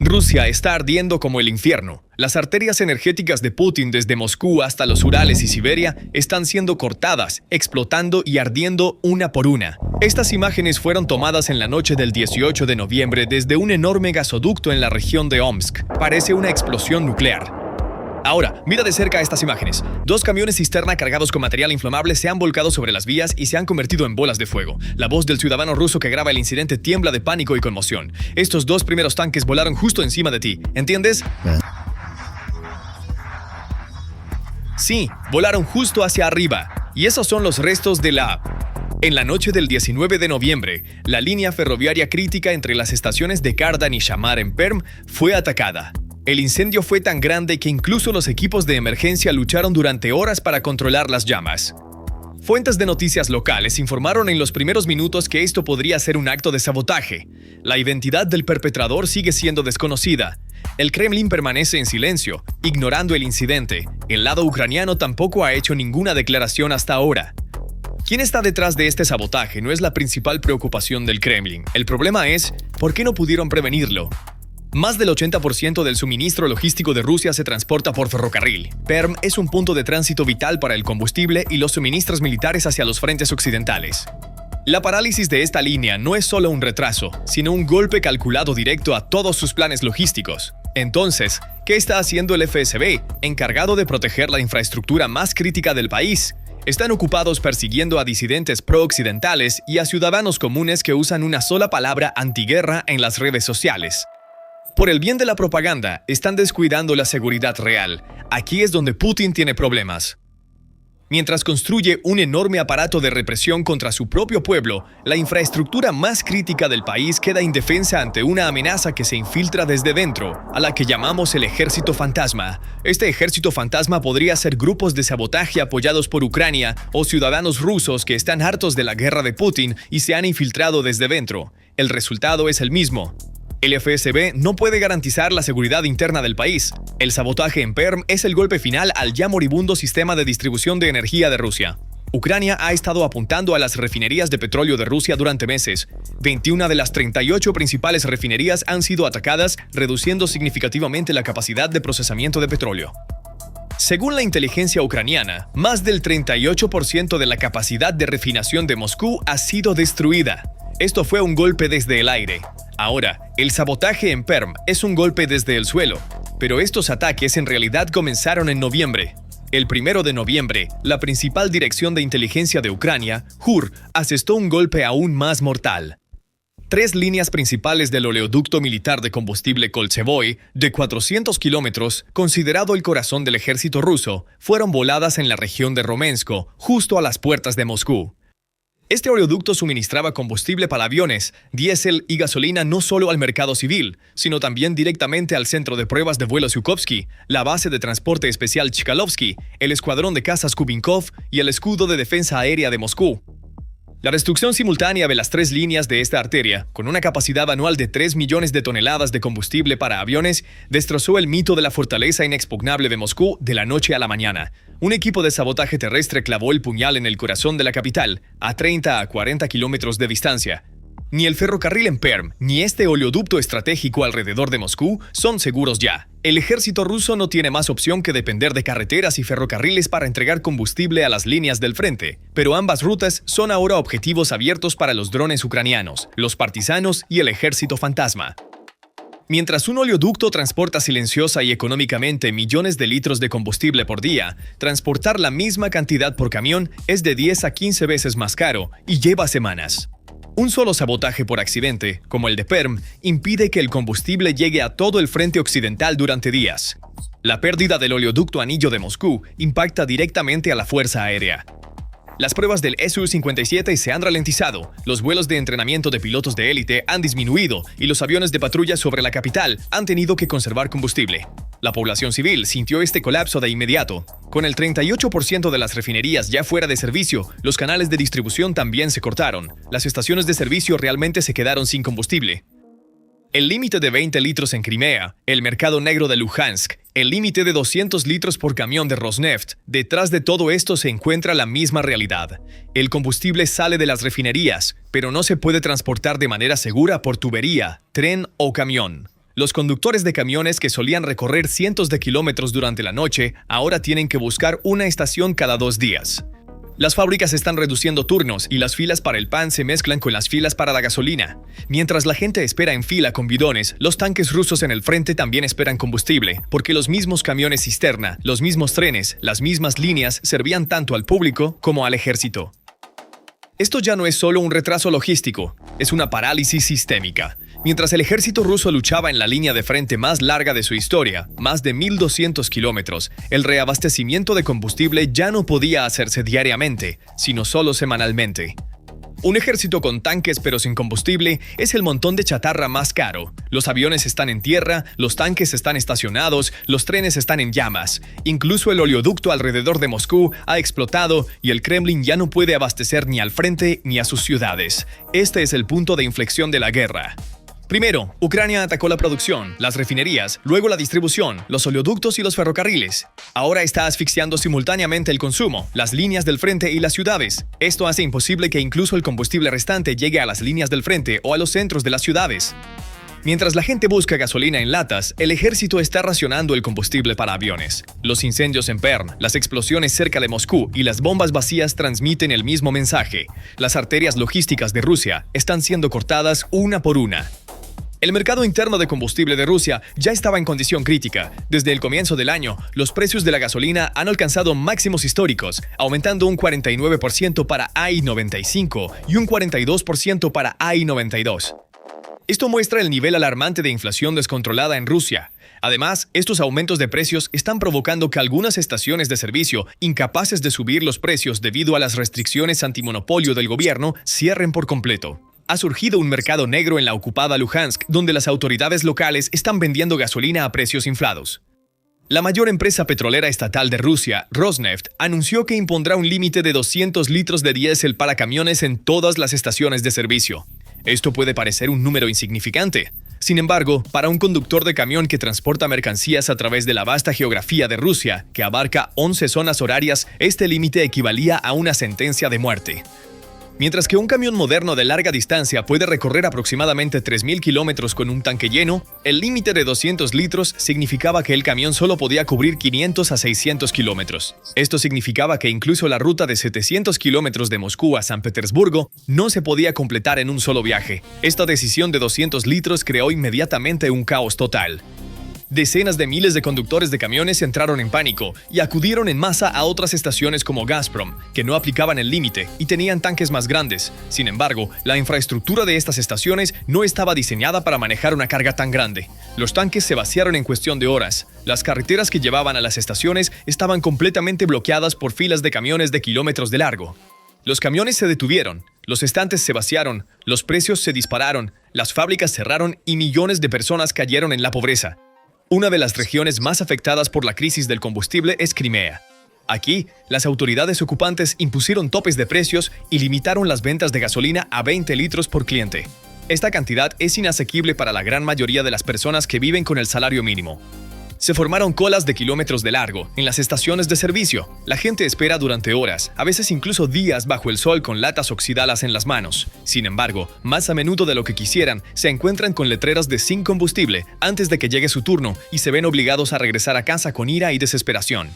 Rusia está ardiendo como el infierno. Las arterias energéticas de Putin desde Moscú hasta los Urales y Siberia están siendo cortadas, explotando y ardiendo una por una. Estas imágenes fueron tomadas en la noche del 18 de noviembre desde un enorme gasoducto en la región de Omsk. Parece una explosión nuclear. Ahora, mira de cerca estas imágenes. 2 camiones cisterna cargados con material inflamable se han volcado sobre las vías y se han convertido en bolas de fuego. La voz del ciudadano ruso que graba el incidente tiembla de pánico y conmoción. Estos 2 primeros tanques volaron justo encima de ti, ¿entiendes? Sí, volaron justo hacia arriba. Y esos son los restos de la... En la noche del 19 de noviembre, la línea ferroviaria crítica entre las estaciones de Kardan y Samar en Perm fue atacada. El incendio fue tan grande que incluso los equipos de emergencia lucharon durante horas para controlar las llamas. Fuentes de noticias locales informaron en los primeros minutos que esto podría ser un acto de sabotaje. La identidad del perpetrador sigue siendo desconocida. El Kremlin permanece en silencio, ignorando el incidente. El lado ucraniano tampoco ha hecho ninguna declaración hasta ahora. ¿Quién está detrás de este sabotaje? No es la principal preocupación del Kremlin. El problema es, ¿por qué no pudieron prevenirlo? Más del 80% del suministro logístico de Rusia se transporta por ferrocarril. Perm es un punto de tránsito vital para el combustible y los suministros militares hacia los frentes occidentales. La parálisis de esta línea no es solo un retraso, sino un golpe calculado directo a todos sus planes logísticos. Entonces, ¿qué está haciendo el FSB, encargado de proteger la infraestructura más crítica del país? Están ocupados persiguiendo a disidentes pro-occidentales y a ciudadanos comunes que usan una sola palabra antiguerra en las redes sociales. Por el bien de la propaganda, están descuidando la seguridad real. Aquí es donde Putin tiene problemas. Mientras construye un enorme aparato de represión contra su propio pueblo, la infraestructura más crítica del país queda indefensa ante una amenaza que se infiltra desde dentro, a la que llamamos el ejército fantasma. Este ejército fantasma podría ser grupos de sabotaje apoyados por Ucrania o ciudadanos rusos que están hartos de la guerra de Putin y se han infiltrado desde dentro. El resultado es el mismo. El FSB no puede garantizar la seguridad interna del país. El sabotaje en Perm es el golpe final al ya moribundo sistema de distribución de energía de Rusia. Ucrania ha estado apuntando a las refinerías de petróleo de Rusia durante meses. 21 de las 38 principales refinerías han sido atacadas, reduciendo significativamente la capacidad de procesamiento de petróleo. Según la inteligencia ucraniana, más del 38% de la capacidad de refinación de Moscú ha sido destruida. Esto fue un golpe desde el aire. Ahora, el sabotaje en Perm es un golpe desde el suelo, pero estos ataques en realidad comenzaron en noviembre. El 1 de noviembre, la principal dirección de inteligencia de Ucrania, GUR, asestó un golpe aún más mortal. 3 líneas principales del oleoducto militar de combustible Kolchevoy, de 400 kilómetros, considerado el corazón del ejército ruso, fueron voladas en la región de Romensko, justo a las puertas de Moscú. Este oleoducto suministraba combustible para aviones, diésel y gasolina no solo al mercado civil, sino también directamente al centro de pruebas de vuelo Zhukovsky, la base de transporte especial Chkalovsky, el escuadrón de cazas Kubinkov y el escudo de defensa aérea de Moscú. La destrucción simultánea de las 3 líneas de esta arteria, con una capacidad anual de 3 millones de toneladas de combustible para aviones, destrozó el mito de la fortaleza inexpugnable de Moscú de la noche a la mañana. Un equipo de sabotaje terrestre clavó el puñal en el corazón de la capital, a 30 a 40 kilómetros de distancia. Ni el ferrocarril en Perm, ni este oleoducto estratégico alrededor de Moscú son seguros ya. El ejército ruso no tiene más opción que depender de carreteras y ferrocarriles para entregar combustible a las líneas del frente, pero ambas rutas son ahora objetivos abiertos para los drones ucranianos, los partisanos y el ejército fantasma. Mientras un oleoducto transporta silenciosa y económicamente millones de litros de combustible por día, transportar la misma cantidad por camión es de 10 a 15 veces más caro y lleva semanas. Un solo sabotaje por accidente, como el de Perm, impide que el combustible llegue a todo el frente occidental durante días. La pérdida del oleoducto anillo de Moscú impacta directamente a la fuerza aérea. Las pruebas del Su-57 se han ralentizado, los vuelos de entrenamiento de pilotos de élite han disminuido y los aviones de patrulla sobre la capital han tenido que conservar combustible. La población civil sintió este colapso de inmediato. Con el 38% de las refinerías ya fuera de servicio, los canales de distribución también se cortaron. Las estaciones de servicio realmente se quedaron sin combustible. El límite de 20 litros en Crimea, el mercado negro de Luhansk, el límite de 200 litros por camión de Rosneft, detrás de todo esto se encuentra la misma realidad. El combustible sale de las refinerías, pero no se puede transportar de manera segura por tubería, tren o camión. Los conductores de camiones que solían recorrer cientos de kilómetros durante la noche ahora tienen que buscar una estación cada 2 días. Las fábricas están reduciendo turnos y las filas para el pan se mezclan con las filas para la gasolina. Mientras la gente espera en fila con bidones, los tanques rusos en el frente también esperan combustible, porque los mismos camiones cisterna, los mismos trenes, las mismas líneas servían tanto al público como al ejército. Esto ya no es solo un retraso logístico, es una parálisis sistémica. Mientras el ejército ruso luchaba en la línea de frente más larga de su historia, más de 1.200 kilómetros, el reabastecimiento de combustible ya no podía hacerse diariamente, sino solo semanalmente. Un ejército con tanques pero sin combustible es el montón de chatarra más caro. Los aviones están en tierra, los tanques están estacionados, los trenes están en llamas. Incluso el oleoducto alrededor de Moscú ha explotado y el Kremlin ya no puede abastecer ni al frente ni a sus ciudades. Este es el punto de inflexión de la guerra. Primero, Ucrania atacó la producción, las refinerías, luego la distribución, los oleoductos y los ferrocarriles. Ahora está asfixiando simultáneamente el consumo, las líneas del frente y las ciudades. Esto hace imposible que incluso el combustible restante llegue a las líneas del frente o a los centros de las ciudades. Mientras la gente busca gasolina en latas, el ejército está racionando el combustible para aviones. Los incendios en Perm, las explosiones cerca de Moscú y las bombas vacías transmiten el mismo mensaje. Las arterias logísticas de Rusia están siendo cortadas una por una. El mercado interno de combustible de Rusia ya estaba en condición crítica. Desde el comienzo del año, los precios de la gasolina han alcanzado máximos históricos, aumentando un 49% para AI-95 y un 42% para AI-92. Esto muestra el nivel alarmante de inflación descontrolada en Rusia. Además, estos aumentos de precios están provocando que algunas estaciones de servicio, incapaces de subir los precios debido a las restricciones antimonopolio del gobierno, cierren por completo. Ha surgido un mercado negro en la ocupada Luhansk, donde las autoridades locales están vendiendo gasolina a precios inflados. La mayor empresa petrolera estatal de Rusia, Rosneft, anunció que impondrá un límite de 200 litros de diésel para camiones en todas las estaciones de servicio. Esto puede parecer un número insignificante. Sin embargo, para un conductor de camión que transporta mercancías a través de la vasta geografía de Rusia, que abarca 11 zonas horarias, este límite equivalía a una sentencia de muerte. Mientras que un camión moderno de larga distancia puede recorrer aproximadamente 3.000 kilómetros con un tanque lleno, el límite de 200 litros significaba que el camión solo podía cubrir 500 a 600 kilómetros. Esto significaba que incluso la ruta de 700 kilómetros de Moscú a San Petersburgo no se podía completar en un solo viaje. Esta decisión de 200 litros creó inmediatamente un caos total. Decenas de miles de conductores de camiones entraron en pánico y acudieron en masa a otras estaciones como Gazprom, que no aplicaban el límite y tenían tanques más grandes. Sin embargo, la infraestructura de estas estaciones no estaba diseñada para manejar una carga tan grande. Los tanques se vaciaron en cuestión de horas. Las carreteras que llevaban a las estaciones estaban completamente bloqueadas por filas de camiones de kilómetros de largo. Los camiones se detuvieron, los estantes se vaciaron, los precios se dispararon, las fábricas cerraron y millones de personas cayeron en la pobreza. Una de las regiones más afectadas por la crisis del combustible es Crimea. Aquí, las autoridades ocupantes impusieron topes de precios y limitaron las ventas de gasolina a 20 litros por cliente. Esta cantidad es inasequible para la gran mayoría de las personas que viven con el salario mínimo. Se formaron colas de kilómetros de largo en las estaciones de servicio. La gente espera durante horas, a veces incluso días bajo el sol con latas oxidadas en las manos. Sin embargo, más a menudo de lo que quisieran, se encuentran con letreros de sin combustible antes de que llegue su turno y se ven obligados a regresar a casa con ira y desesperación.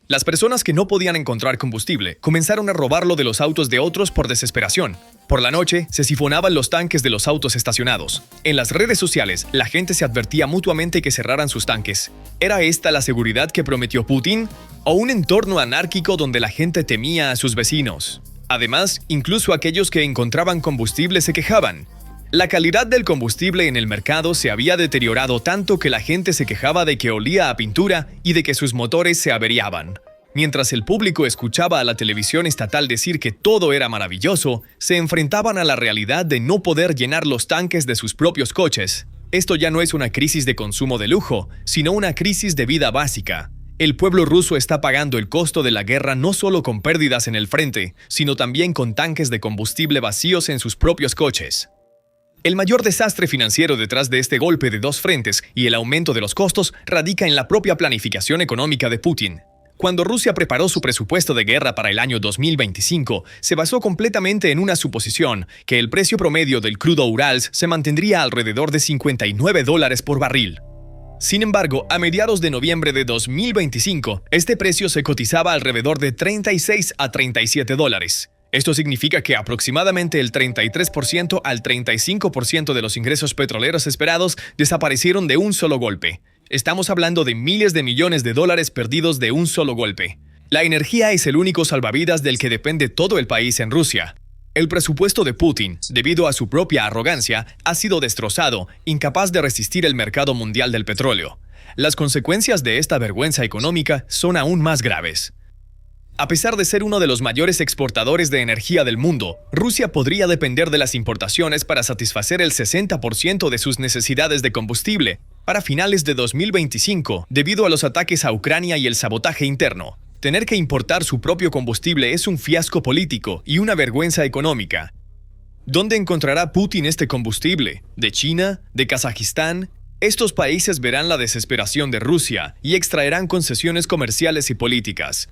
Las personas que no podían encontrar combustible comenzaron a robarlo de los autos de otros por desesperación. Por la noche, se sifonaban los tanques de los autos estacionados. En las redes sociales, la gente se advertía mutuamente que cerraran sus tanques. ¿Era esta la seguridad que prometió Putin? ¿O un entorno anárquico donde la gente temía a sus vecinos? Además, incluso aquellos que encontraban combustible se quejaban. La calidad del combustible en el mercado se había deteriorado tanto que la gente se quejaba de que olía a pintura y de que sus motores se averiaban. Mientras el público escuchaba a la televisión estatal decir que todo era maravilloso, se enfrentaban a la realidad de no poder llenar los tanques de sus propios coches. Esto ya no es una crisis de consumo de lujo, sino una crisis de vida básica. El pueblo ruso está pagando el costo de la guerra no solo con pérdidas en el frente, sino también con tanques de combustible vacíos en sus propios coches. El mayor desastre financiero detrás de este golpe de dos frentes y el aumento de los costos radica en la propia planificación económica de Putin. Cuando Rusia preparó su presupuesto de guerra para el año 2025, se basó completamente en una suposición, que el precio promedio del crudo Urals se mantendría alrededor de $59 por barril. Sin embargo, a mediados de noviembre de 2025, este precio se cotizaba alrededor de $36 a $37. Esto significa que aproximadamente el 33% al 35% de los ingresos petroleros esperados desaparecieron de un solo golpe. Estamos hablando de miles de millones de dólares perdidos de un solo golpe. La energía es el único salvavidas del que depende todo el país en Rusia. El presupuesto de Putin, debido a su propia arrogancia, ha sido destrozado, incapaz de resistir el mercado mundial del petróleo. Las consecuencias de esta vergüenza económica son aún más graves. A pesar de ser uno de los mayores exportadores de energía del mundo, Rusia podría depender de las importaciones para satisfacer el 60% de sus necesidades de combustible para finales de 2025, debido a los ataques a Ucrania y el sabotaje interno. Tener que importar su propio combustible es un fiasco político y una vergüenza económica. ¿Dónde encontrará Putin este combustible? ¿De China? ¿De Kazajistán? Estos países verán la desesperación de Rusia y extraerán concesiones comerciales y políticas.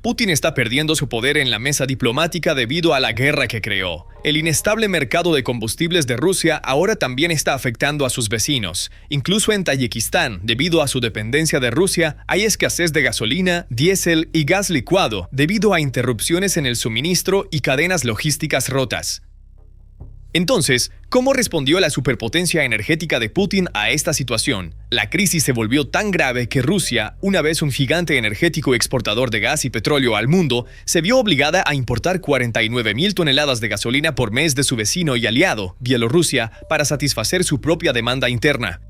Putin está perdiendo su poder en la mesa diplomática debido a la guerra que creó. El inestable mercado de combustibles de Rusia ahora también está afectando a sus vecinos. Incluso en Tayikistán, debido a su dependencia de Rusia, hay escasez de gasolina, diésel y gas licuado debido a interrupciones en el suministro y cadenas logísticas rotas. Entonces, ¿cómo respondió la superpotencia energética de Putin a esta situación? La crisis se volvió tan grave que Rusia, una vez un gigante energético exportador de gas y petróleo al mundo, se vio obligada a importar 49.000 toneladas de gasolina por mes de su vecino y aliado, Bielorrusia, para satisfacer su propia demanda interna.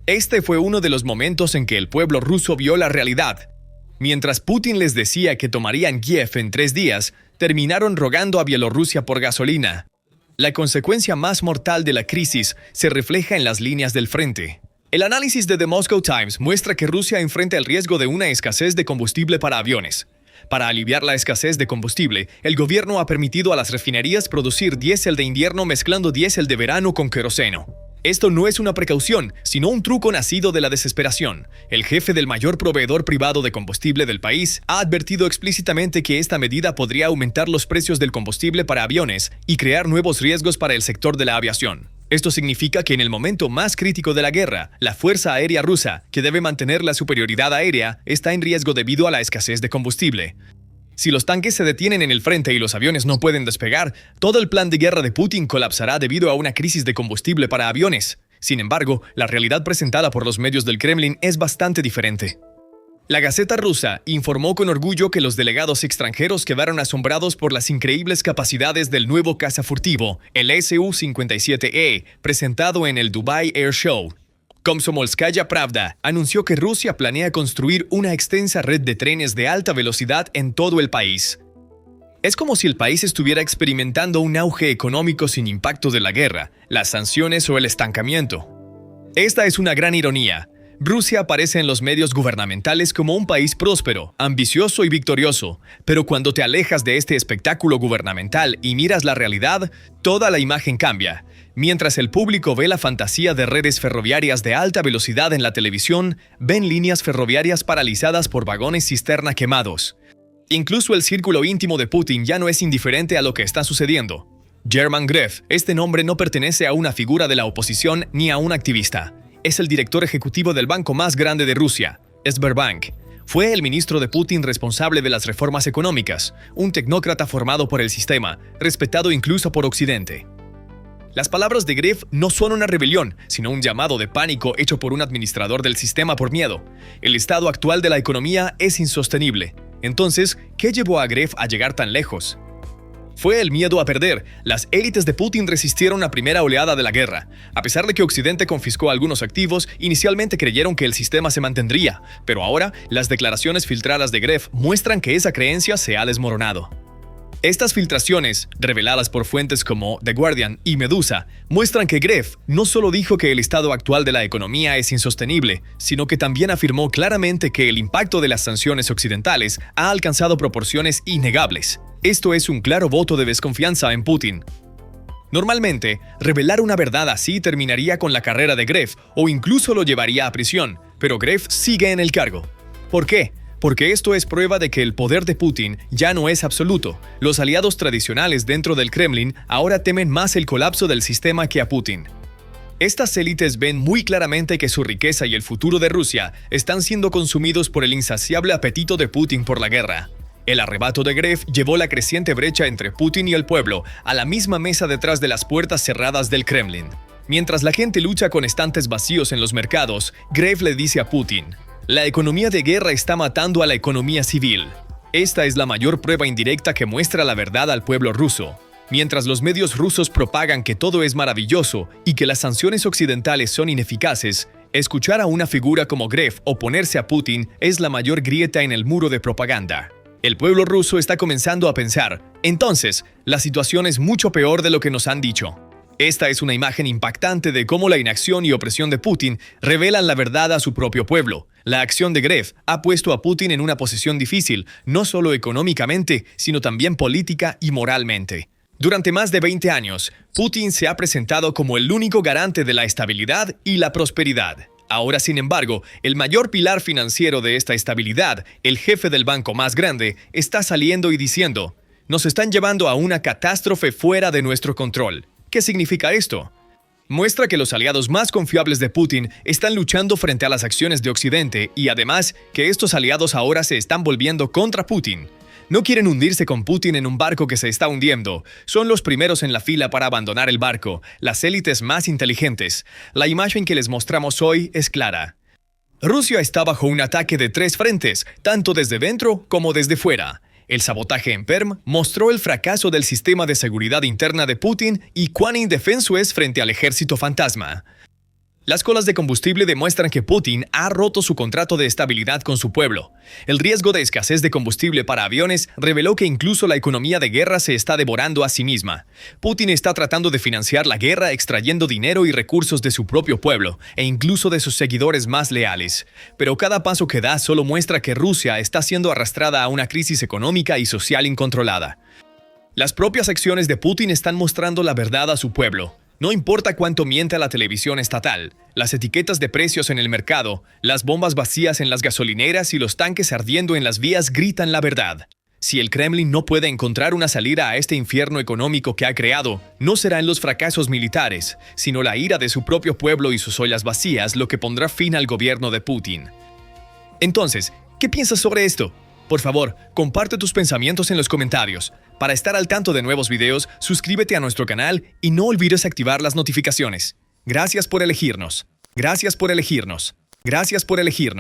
Este fue uno de los momentos en que el pueblo ruso vio la realidad. Mientras Putin les decía que tomarían Kiev en 3 días, terminaron rogando a Bielorrusia por gasolina. La consecuencia más mortal de la crisis se refleja en las líneas del frente. El análisis de The Moscow Times muestra que Rusia enfrenta el riesgo de una escasez de combustible para aviones. Para aliviar la escasez de combustible, el gobierno ha permitido a las refinerías producir diésel de invierno mezclando diésel de verano con queroseno. Esto no es una precaución, sino un truco nacido de la desesperación. El jefe del mayor proveedor privado de combustible del país ha advertido explícitamente que esta medida podría aumentar los precios del combustible para aviones y crear nuevos riesgos para el sector de la aviación. Esto significa que en el momento más crítico de la guerra, la Fuerza Aérea Rusa, que debe mantener la superioridad aérea, está en riesgo debido a la escasez de combustible. Si los tanques se detienen en el frente y los aviones no pueden despegar, todo el plan de guerra de Putin colapsará debido a una crisis de combustible para aviones. Sin embargo, la realidad presentada por los medios del Kremlin es bastante diferente. La Gaceta rusa informó con orgullo que los delegados extranjeros quedaron asombrados por las increíbles capacidades del nuevo cazafurtivo, el Su-57E, presentado en el Dubai Air Show. Komsomolskaya Pravda anunció que Rusia planea construir una extensa red de trenes de alta velocidad en todo el país. Es como si el país estuviera experimentando un auge económico sin impacto de la guerra, las sanciones o el estancamiento. Esta es una gran ironía. Rusia aparece en los medios gubernamentales como un país próspero, ambicioso y victorioso, pero cuando te alejas de este espectáculo gubernamental y miras la realidad, toda la imagen cambia. Mientras el público ve la fantasía de redes ferroviarias de alta velocidad en la televisión, ven líneas ferroviarias paralizadas por vagones cisterna quemados. Incluso el círculo íntimo de Putin ya no es indiferente a lo que está sucediendo. German Gref, este nombre no pertenece a una figura de la oposición ni a un activista. Es el director ejecutivo del banco más grande de Rusia, Sberbank. Fue el ministro de Putin responsable de las reformas económicas, un tecnócrata formado por el sistema, respetado incluso por Occidente. Las palabras de Gref no son una rebelión, sino un llamado de pánico hecho por un administrador del sistema por miedo. El estado actual de la economía es insostenible. Entonces, ¿qué llevó a Gref a llegar tan lejos? Fue el miedo a perder. Las élites de Putin resistieron la primera oleada de la guerra. A pesar de que Occidente confiscó algunos activos, inicialmente creyeron que el sistema se mantendría, pero ahora las declaraciones filtradas de Gref muestran que esa creencia se ha desmoronado. Estas filtraciones, reveladas por fuentes como The Guardian y Medusa, muestran que Gref no solo dijo que el estado actual de la economía es insostenible, sino que también afirmó claramente que el impacto de las sanciones occidentales ha alcanzado proporciones innegables. Esto es un claro voto de desconfianza en Putin. Normalmente, revelar una verdad así terminaría con la carrera de Gref o incluso lo llevaría a prisión, pero Gref sigue en el cargo. ¿Por qué? Porque esto es prueba de que el poder de Putin ya no es absoluto. Los aliados tradicionales dentro del Kremlin ahora temen más el colapso del sistema que a Putin. Estas élites ven muy claramente que su riqueza y el futuro de Rusia están siendo consumidos por el insaciable apetito de Putin por la guerra. El arrebato de Grev llevó la creciente brecha entre Putin y el pueblo a la misma mesa detrás de las puertas cerradas del Kremlin. Mientras la gente lucha con estantes vacíos en los mercados, Grev le dice a Putin: la economía de guerra está matando a la economía civil. Esta es la mayor prueba indirecta que muestra la verdad al pueblo ruso. Mientras los medios rusos propagan que todo es maravilloso y que las sanciones occidentales son ineficaces, escuchar a una figura como Grev oponerse a Putin es la mayor grieta en el muro de propaganda. El pueblo ruso está comenzando a pensar: entonces, la situación es mucho peor de lo que nos han dicho. Esta es una imagen impactante de cómo la inacción y opresión de Putin revelan la verdad a su propio pueblo. La acción de Grev ha puesto a Putin en una posición difícil, no solo económicamente, sino también política y moralmente. Durante más de 20 años, Putin se ha presentado como el único garante de la estabilidad y la prosperidad. Ahora, sin embargo, el mayor pilar financiero de esta estabilidad, el jefe del banco más grande, está saliendo y diciendo: nos están llevando a una catástrofe fuera de nuestro control. ¿Qué significa esto? Muestra que los aliados más confiables de Putin están luchando frente a las acciones de Occidente y además que estos aliados ahora se están volviendo contra Putin. No quieren hundirse con Putin en un barco que se está hundiendo. Son los primeros en la fila para abandonar el barco, las élites más inteligentes. La imagen que les mostramos hoy es clara. Rusia está bajo un ataque de 3 frentes, tanto desde dentro como desde fuera. El sabotaje en Perm mostró el fracaso del sistema de seguridad interna de Putin y cuán indefenso es frente al ejército fantasma. Las colas de combustible demuestran que Putin ha roto su contrato de estabilidad con su pueblo. El riesgo de escasez de combustible para aviones reveló que incluso la economía de guerra se está devorando a sí misma. Putin está tratando de financiar la guerra extrayendo dinero y recursos de su propio pueblo, e incluso de sus seguidores más leales. Pero cada paso que da solo muestra que Rusia está siendo arrastrada a una crisis económica y social incontrolada. Las propias acciones de Putin están mostrando la verdad a su pueblo. No importa cuánto mienta la televisión estatal, las etiquetas de precios en el mercado, las bombas vacías en las gasolineras y los tanques ardiendo en las vías gritan la verdad. Si el Kremlin no puede encontrar una salida a este infierno económico que ha creado, no serán los fracasos militares, sino la ira de su propio pueblo y sus ollas vacías lo que pondrá fin al gobierno de Putin. Entonces, ¿qué piensas sobre esto? Por favor, comparte tus pensamientos en los comentarios. Para estar al tanto de nuevos videos, suscríbete a nuestro canal y no olvides activar las notificaciones. Gracias por elegirnos. Gracias por elegirnos. Gracias por elegirnos.